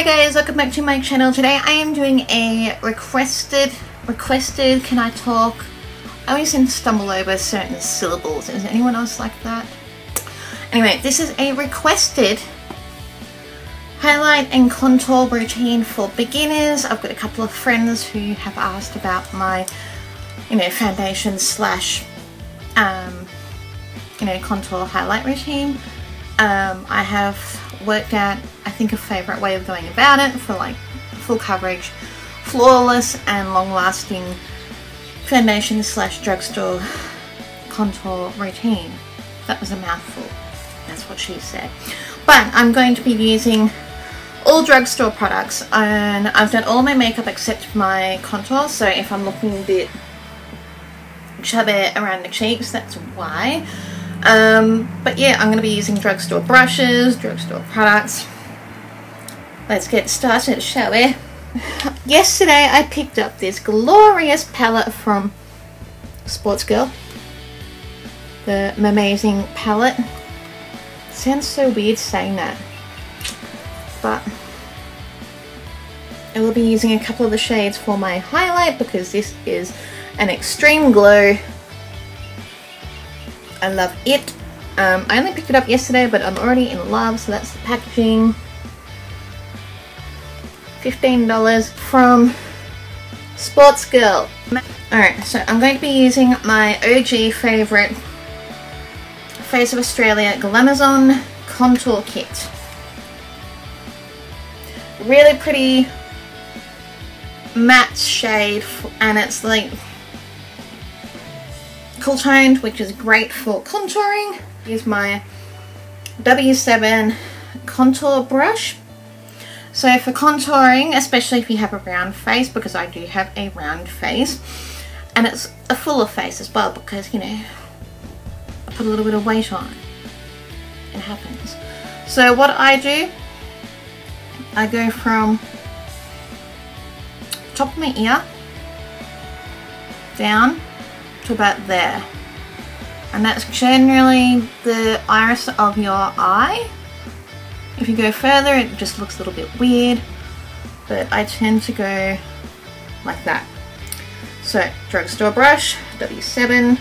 Hey guys, welcome back to my channel. Today I am doing a requested, can I talk? I always seem to stumble over certain syllables. Is anyone else like that? Anyway, this is a requested highlight and contour routine for beginners. I've got a couple of friends who have asked about my, foundation slash, contour highlight routine. I have worked out, I think, a favourite way of going about it for like full coverage, flawless and long-lasting foundation slash drugstore contour routine. That was a mouthful. That's what she said. But I'm going to be using all drugstore products, and I've done all my makeup except my contour, so if I'm looking a bit chubby around the cheeks, that's why. But yeah, I'm going to be using drugstore brushes, drugstore products. Let's get started, shall we? Yesterday I picked up this glorious palette from Sports Girl. The amazing palette. Sounds so weird saying that, but I will be using a couple of the shades for my highlight because this is an extreme glow. I love it. I only picked it up yesterday, but I'm already in love, so that's the packaging. $15 from Sports Girl. Alright, so I'm going to be using my OG favourite Face of Australia Glamazon Contour Kit. Really pretty matte shade, and it's like cool toned, which is great for contouring. Use my W7 contour brush. So for contouring, especially if you have a round face, because I do have a round face, and it's a fuller face as well, because I put a little bit of weight on. It happens. So what I do, I go from top of my ear down to about there, and that's generally the iris of your eye. If you go further, it just looks a little bit weird, but I tend to go like that. So drugstore brush, W7,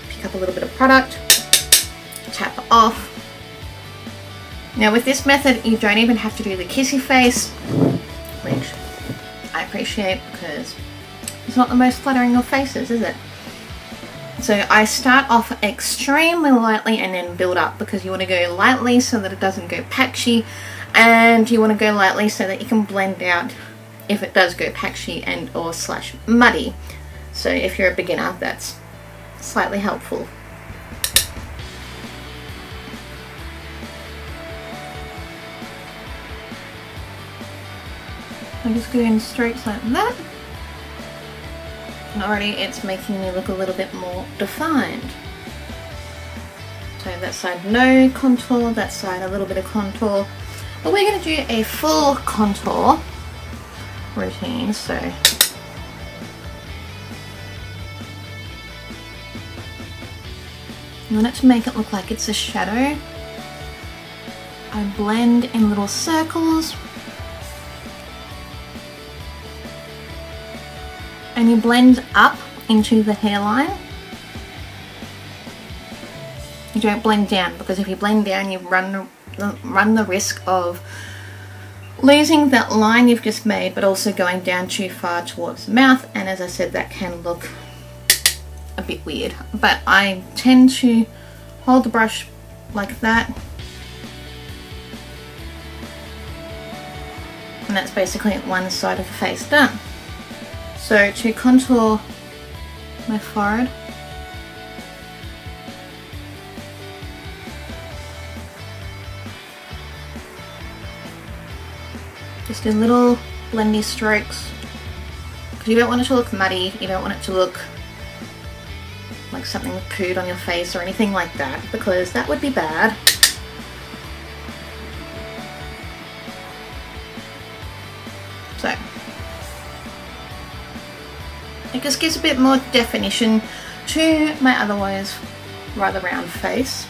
pick up a little bit of product, tap off. Now with this method you don't even have to do the kissy face, which I appreciate because it's not the most flattering of faces, is it? So I start off extremely lightly and then build up, because you want to go lightly so that it doesn't go patchy, and you want to go lightly so that you can blend out if it does go patchy and or slash muddy. So if you're a beginner, that's slightly helpful. I'm just going straight like that. And already it's making me look a little bit more defined. So that side no contour, that side a little bit of contour. But we're going to do a full contour routine, so I want it to make it look like it's a shadow. I blend in little circles. And you blend up into the hairline. You don't blend down, because if you blend down you run the risk of losing that line you've just made, but also going down too far towards the mouth, and as I said, that can look a bit weird. But I tend to hold the brush like that, and that's basically one side of the face done. So to contour my forehead, just do little blendy strokes, because you don't want it to look muddy, you don't want it to look like something pooed on your face or anything like that, because that would be bad. So it just gives a bit more definition to my otherwise rather round face.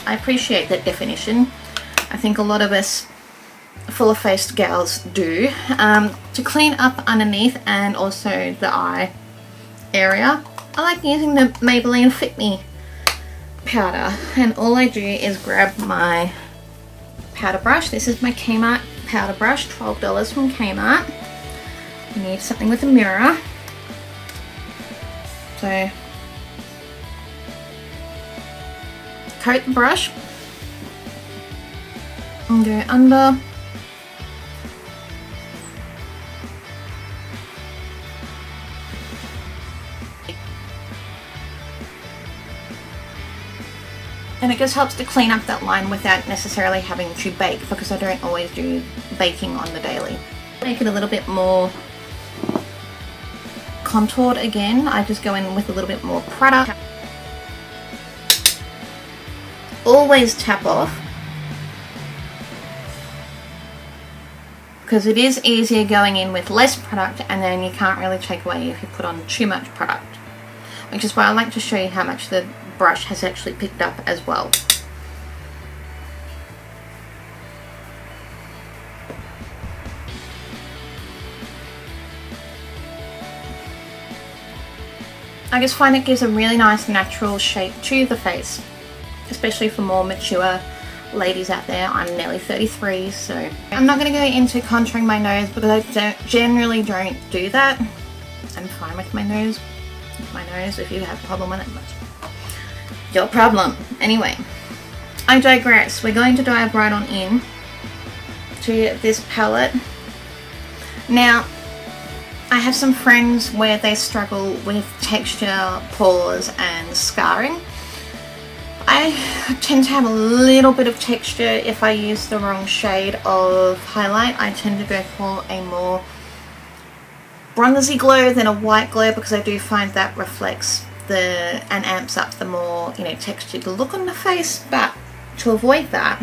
I appreciate that definition. I think a lot of us fuller faced gals do to clean up underneath and also the eye area. I like using the Maybelline Fit Me powder, and all I do is grab my powder brush. This is my Kmart powder brush, $12 from Kmart. You need something with a mirror. So coat the brush and go under. And it just helps to clean up that line without necessarily having to bake, because I don't always do baking on the daily. Make it a little bit more contoured again. I just go in with a little bit more product. Always tap off, because it is easier going in with less product, and then you can't really take away if you put on too much product, which is why I like to show you how much the brush has actually picked up as well. I just find it gives a really nice natural shape to the face, especially for more mature ladies out there. I'm nearly 33, so I'm not going to go into contouring my nose because I generally don't do that. I'm fine with my nose. If you have a problem with it, but your problem. Anyway, I digress. We're going to dive right on in to this palette. Now, I have some friends where they struggle with texture, pores and scarring. I tend to have a little bit of texture if I use the wrong shade of highlight. I tend to go for a more bronzy glow than a white glow, because I do find that reflects and amps up the more, you know, textured look on the face. But to avoid that,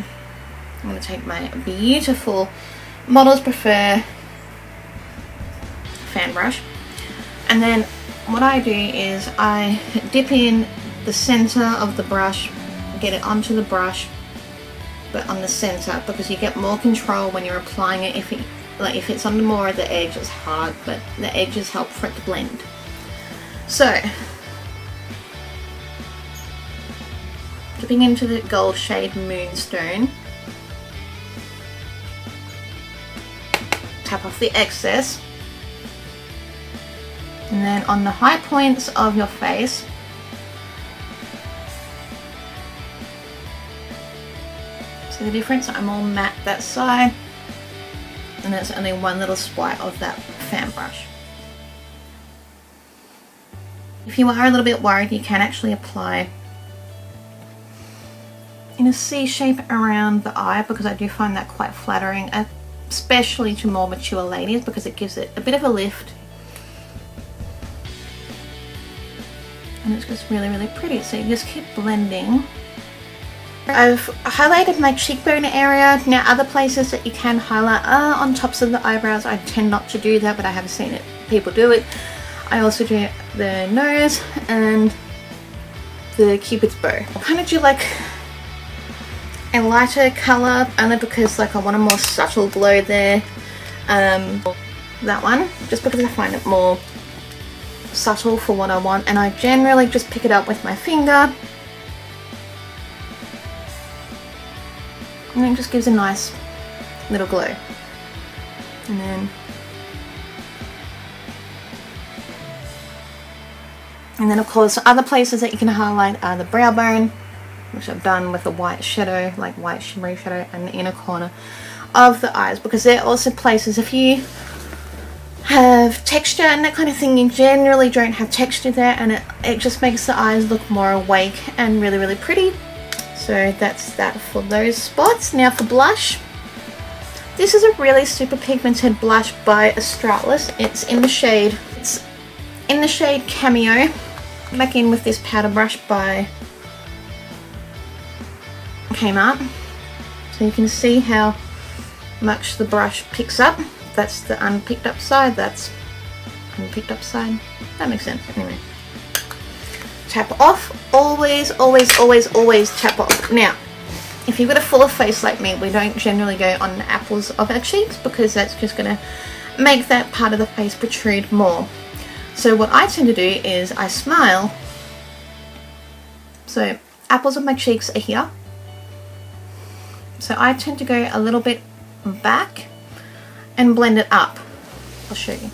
I'm going to take my beautiful Models Prefer fan brush, and then what I do is I dip in the center of the brush, get it onto the brush, but on the center, because you get more control when you're applying it. If it's on more of the edge, it's hard, but the edges help for it to blend. So dipping into the gold shade Moonstone, tap off the excess, and then on the high points of your face, see the difference? I'm all matte that side, and there's only one little swipe of that fan brush. If you are a little bit worried, you can actually apply in a C shape around the eye, because I do find that quite flattering, especially to more mature ladies, because it gives it a bit of a lift. And it's just really, really pretty. So you just keep blending. I've highlighted my cheekbone area. Now, other places that you can highlight are on tops of the eyebrows. I tend not to do that, but I have seen it. People do it. I also do the nose and the Cupid's bow. I kind of do like a lighter color, only because like I want a more subtle glow there. That one, just because I find it more subtle for what I want, and I generally just pick it up with my finger, and it just gives a nice little glow. And then of course other places that you can highlight are the brow bone, which I've done with a white shadow, like white shimmery shadow, and the inner corner of the eyes, because they're also places, if you have texture and that kind of thing, you generally don't have texture there, and it just makes the eyes look more awake and really, really pretty. So that's that for those spots. Now for blush, this is a really super pigmented blush by Australis. It's in the shade Cameo. Back in with this powder brush by Kmart, so you can see how much the brush picks up. That's the unpicked up side, that's unpicked up side. That makes sense. Anyway, tap off. Always, always, always, always tap off. Now, If you've got a fuller face like me, we don't generally go on the apples of our cheeks because that's just going to make that part of the face protrude more. So what I tend to do is I smile. So apples of my cheeks are here. So I tend to go a little bit back and blend it up. I'll show you.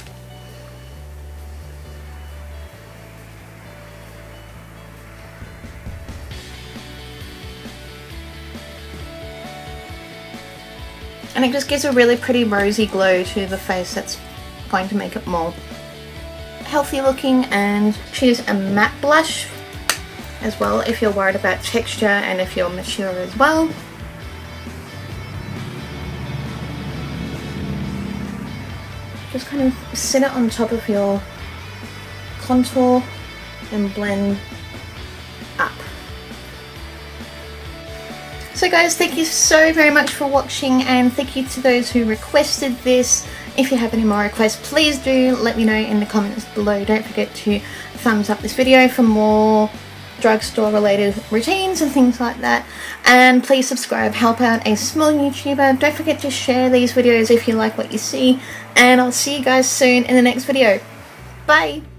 And it just gives a really pretty rosy glow to the face that's going to make it more healthy looking. And choose a matte blush as well if you're worried about texture and if you're mature as well. Just kind of sit it on top of your contour and blend up. So guys, thank you so very much for watching, and thank you to those who requested this. If you have any more requests, please do let me know in the comments below. Don't forget to thumbs up this video for more drugstore related routines and things like that, and please subscribe, help out a small YouTuber. Don't forget to share these videos if you like what you see, and I'll see you guys soon in the next video. Bye!